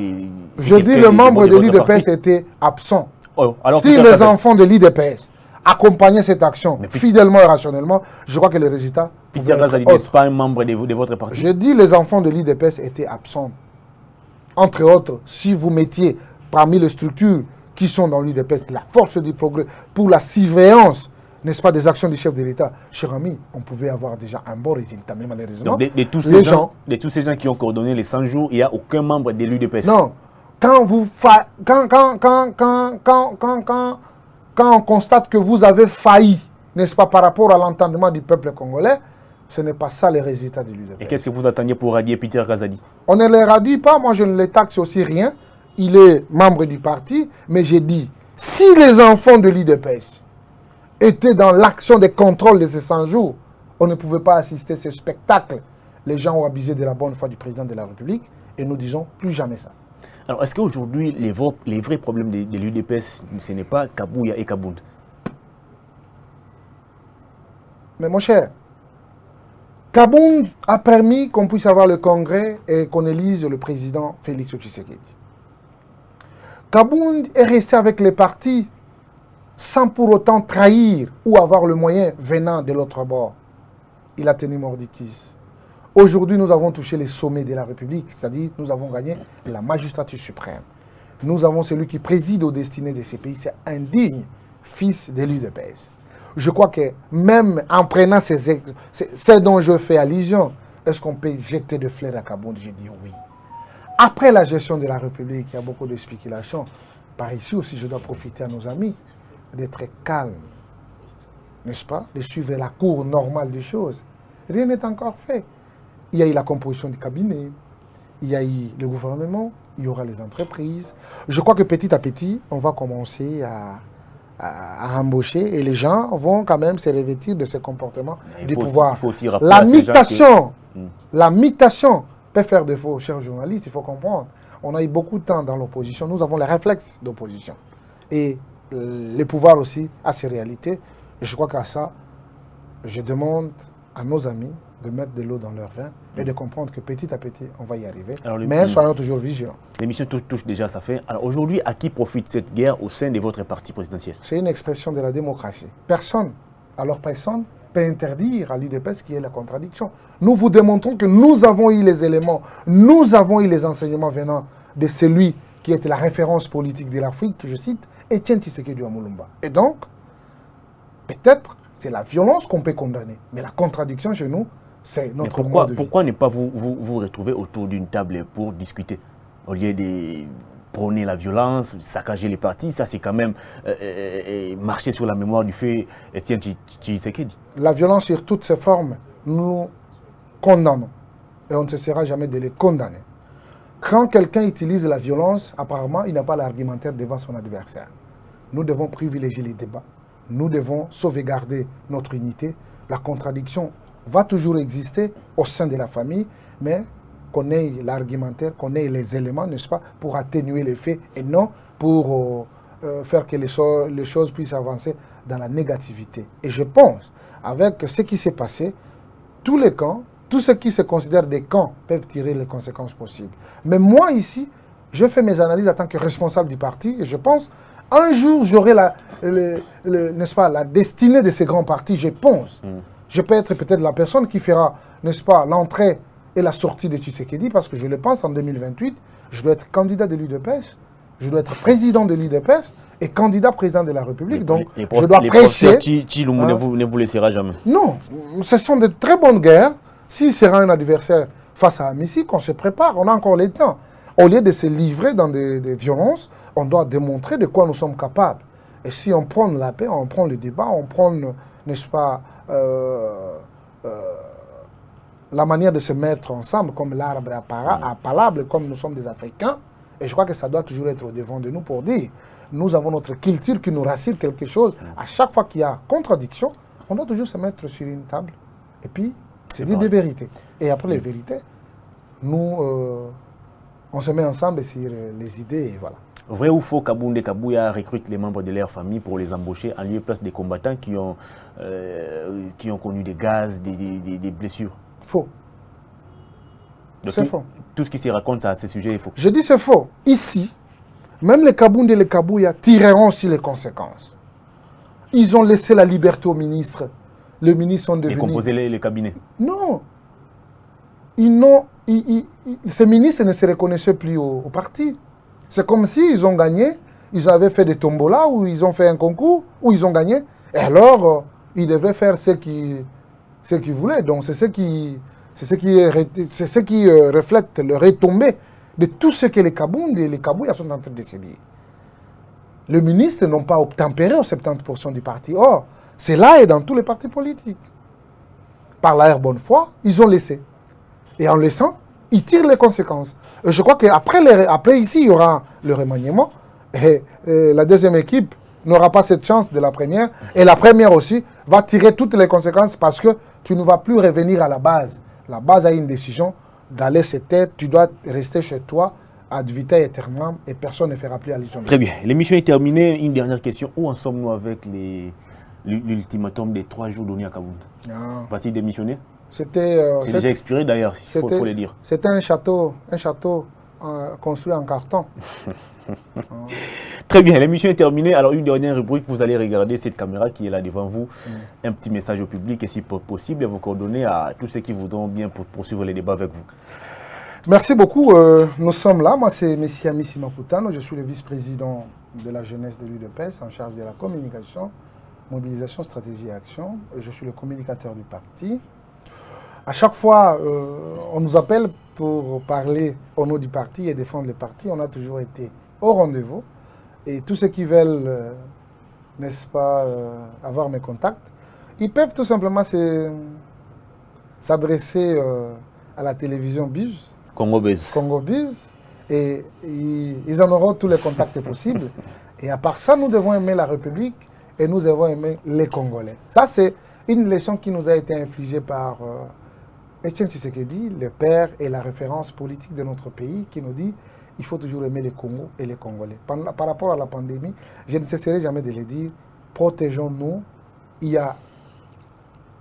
Je dis le membre de l'UDPS était absent. Oh, alors si les enfants de l'UDPS accompagnaient cette action fidèlement et rationnellement, je crois que le résultat... Peter Kazadi n'est pas un membre de votre parti. Je dis les enfants de l'UDPS étaient absents. Entre autres, si vous mettiez parmi les structures qui sont dans l'UDPS la force du progrès pour la surveillance, n'est-ce pas, des actions du chef de l'État, cher ami, on pouvait avoir déjà un bon résultat, mais malheureusement, donc, de tous ces gens qui ont coordonné les 100 jours, il n'y a aucun membre de l'UDPS. Non. Quand on constate que vous avez failli, n'est-ce pas, par rapport à l'entendement du peuple congolais, ce n'est pas ça le résultat de l'UDPS. Et qu'est-ce que vous attendiez pour radier Peter Kazadi? On ne le radie pas, moi je ne le taxe aussi rien. Il est membre du parti, mais j'ai dit, si les enfants de l'UDPS étaient dans l'action de contrôle de ces 100 jours, on ne pouvait pas assister à ce spectacle. Les gens ont abusé de la bonne foi du président de la République et nous disons plus jamais ça. Alors, est-ce qu'aujourd'hui, les vrais problèmes de l'UDPS, ce n'est pas Kabouya et Kabound? Mais mon cher, Kabound a permis qu'on puisse avoir le congrès et qu'on élise le président Félix Tshisekedi. Kabound est resté avec les partis sans pour autant trahir ou avoir le moyen venant de l'autre bord. Il a tenu mordicus. Aujourd'hui, nous avons touché les sommets de la République, c'est-à-dire nous avons gagné la magistrature suprême. Nous avons celui qui préside aux destinées de ces pays, c'est un digne fils de l'UDPS. Je crois que même en prenant ce dont je fais allusion, est-ce qu'on peut jeter de fleurs à Kabound? J'ai dit oui. Après la gestion de la République, il y a beaucoup de spéculations. Par ici aussi, je dois profiter à nos amis d'être calme, n'est-ce pas, de suivre la cour normale des choses. Rien n'est encore fait. Il y a eu la composition du cabinet, il y a eu le gouvernement, il y aura les entreprises. Je crois que petit à petit, on va commencer à embaucher et les gens vont quand même se revêtir de ce comportement du pouvoir. La mutation peut faire défaut, chers journalistes, il faut comprendre. On a eu beaucoup de temps dans l'opposition, nous avons les réflexes d'opposition. Et le pouvoir aussi a ses réalités. Et je crois qu'à ça, je demande à nos amis de mettre de l'eau dans leur vin et de comprendre que petit à petit, on va y arriver. Alors, mais soyons toujours vigilants. L'émission touche déjà sa fin. Alors aujourd'hui, à qui profite cette guerre au sein de votre parti présidentiel? C'est une expression de la démocratie. Personne, alors personne, peut interdire à l'UDPS qui est la contradiction. Nous vous démontrons que nous avons eu les éléments, nous avons eu les enseignements venant de celui qui était la référence politique de l'Afrique, que je cite, Etienne Tshisekedi Amulumba. Et donc, peut-être, c'est la violence qu'on peut condamner. Mais la contradiction chez nous, c'est notre mode de vie. Pourquoi ne pas vous retrouver autour d'une table pour discuter? Au lieu de prôner la violence, saccager les partis, ça c'est quand même marcher sur la mémoire du fait Etienne Tshisekedi. La violence sur toutes ses formes, nous condamnons. Et on ne cessera jamais de les condamner. Quand quelqu'un utilise la violence, apparemment, il n'a pas l'argumentaire devant son adversaire. Nous devons privilégier les débats. nous devons sauvegarder notre unité. La contradiction va toujours exister au sein de la famille, mais qu'on ait l'argumentaire, qu'on ait les éléments, n'est-ce pas, pour atténuer les faits et non pour faire que les choses puissent avancer dans la négativité. Et je pense, avec ce qui s'est passé, tous les camps, tous ceux qui se considèrent des camps peuvent tirer les conséquences possibles. Mais moi, ici, je fais mes analyses en tant que responsable du parti et je pense, un jour, j'aurai n'est-ce pas, la destinée de ces grands partis, je pense. Je peux être peut-être la personne qui fera, n'est-ce pas, l'entrée et la sortie de Tshisekedi, parce que je le pense, en 2028, je dois être candidat de l'UDPS, je dois être président de l'UDPS et candidat président de la République. Donc, je dois prêcher. Tshilombo ne vous laissera jamais. Non, ce sont de très bonnes guerres. S'il sera un adversaire face à Amissi, qu'on se prépare, on a encore le temps. Au lieu de se livrer dans des violences, on doit démontrer de quoi nous sommes capables. Et si on prend la paix, on prend le débat, on prend, n'est-ce pas, la manière de se mettre ensemble comme l'arbre appalable, comme nous sommes des Africains, et je crois que ça doit toujours être au devant de nous pour dire, nous avons notre culture qui nous rassure quelque chose. À chaque fois qu'il y a contradiction, on doit toujours se mettre sur une table et puis c'est dire des vérités. Et après les vérités, nous, on se met ensemble sur les idées et voilà. Vrai ou faux, Kaboundé Kabouya recrute les membres de leur famille pour les embaucher en lieu et place des combattants qui ont connu des gaz, des blessures? Faux. C'est faux. Tout ce qui se raconte à ce sujet est faux. Je dis c'est faux. Ici, même les Kaboundé et les Kabouya tireront aussi les conséquences. Ils ont laissé la liberté aux ministres. Les ministres sont devenus... Et composer les cabinets. Non. Ces ministres ne se reconnaissaient plus au parti. C'est comme s'ils ont gagné, ils avaient fait des tombolas, ou ils ont fait un concours, ou ils ont gagné. Et alors, ils devraient faire ce qu'ils voulaient. Donc, c'est ce qui reflète le retombée de tout ce que les Kaboundé et les Kabouya sont en train de subir. Les ministres n'ont pas obtempéré aux 70% du parti. Or, c'est là et dans tous les partis politiques. Par la bonne foi, ils ont laissé. Et en laissant, ils tirent les conséquences. Et je crois qu'après ici, il y aura le remaniement. Et la deuxième équipe n'aura pas cette chance de la première. Et la première aussi va tirer toutes les conséquences parce que tu ne vas plus revenir à la base. La base a une décision d'aller se taire. Tu dois rester chez toi ad vitam aeternam et personne ne fera plus allusion. Très bien. L'émission est terminée. Une dernière question. Où en sommes-nous avec l'ultimatum des 3 jours donnés à Kaboundé? Va-t-il démissionner? C'est déjà expiré d'ailleurs, il faut le dire. C'était un château construit en carton. Très bien, l'émission est terminée. Alors une dernière rubrique, vous allez regarder cette caméra qui est là devant vous. Un petit message au public et si possible, vos coordonnées à tous ceux qui voudront bien poursuivre les débats avec vous. Merci beaucoup. Nous sommes là. Moi, c'est M. Amissi Maputano. Je suis le vice-président de la jeunesse de l'UDPS en charge de la communication, mobilisation, stratégie et action. Je suis le communicateur du parti. À chaque fois, on nous appelle pour parler au nom du parti et défendre le parti. On a toujours été au rendez-vous. Et tous ceux qui veulent, n'est-ce pas, avoir mes contacts, ils peuvent tout simplement s'adresser à la télévision Buzz. Congo Buzz. Congo Buzz. Et ils en auront tous les contacts possibles. Et à part ça, nous devons aimer la République et nous devons aimer les Congolais. Ça, c'est une leçon qui nous a été infligée par... Etienne Tshisekedi, le père et la référence politique de notre pays, qui nous dit qu'il faut toujours aimer les Congos et les Congolais. Par rapport à la pandémie, je ne cesserai jamais de le dire, protégeons-nous. Il y a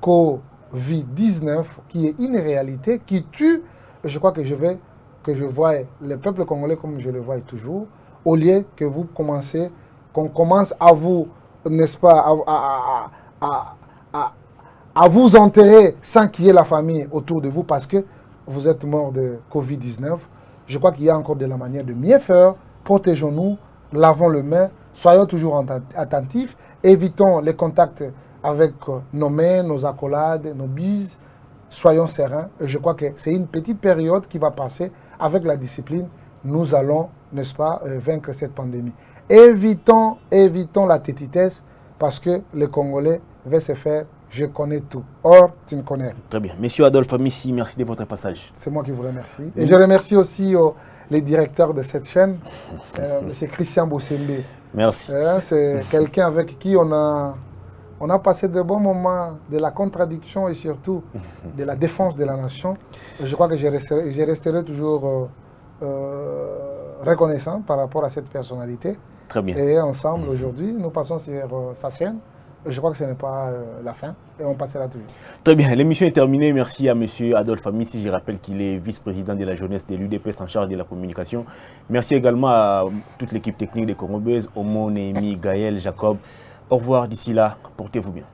Covid-19 qui est une réalité, qui tue. Je crois que je vois le peuple congolais comme je le vois toujours, au lieu que qu'on commence à vous, n'est-ce pas, à vous enterrer sans qu'il y ait la famille autour de vous parce que vous êtes mort de Covid-19. Je crois qu'il y a encore de la manière de mieux faire. Protégeons-nous, lavons les mains, soyons toujours attentifs, évitons les contacts avec nos mains, nos accolades, nos bises, soyons sereins. Et je crois que c'est une petite période qui va passer. Avec la discipline, nous allons, n'est-ce pas, vaincre cette pandémie. Évitons la tétitesse parce que les Congolais vont se faire. Je connais tout. Or, tu me connais. Très bien. Monsieur Adolphe Amissi, merci de votre passage. C'est moi qui vous remercie. Et je remercie aussi les directeurs de cette chaîne, M. Christian Bossembe. Merci. C'est quelqu'un avec qui on a On a passé de bons moments de la contradiction et surtout de la défense de la nation. Je crois que je resterai toujours reconnaissant par rapport à cette personnalité. Très bien. Et ensemble, aujourd'hui, nous passons sur sa chaîne. Je crois que ce n'est pas la fin et on passera toujours. Très bien, l'émission est terminée. Merci à M. Adolphe Amissi. Je rappelle qu'il est vice-président de la jeunesse de l'UDPS en charge de la communication. Merci également à toute l'équipe technique des Congo Buzz, Omo, Néhémie, Gaël, Jacob. Au revoir d'ici là, portez-vous bien.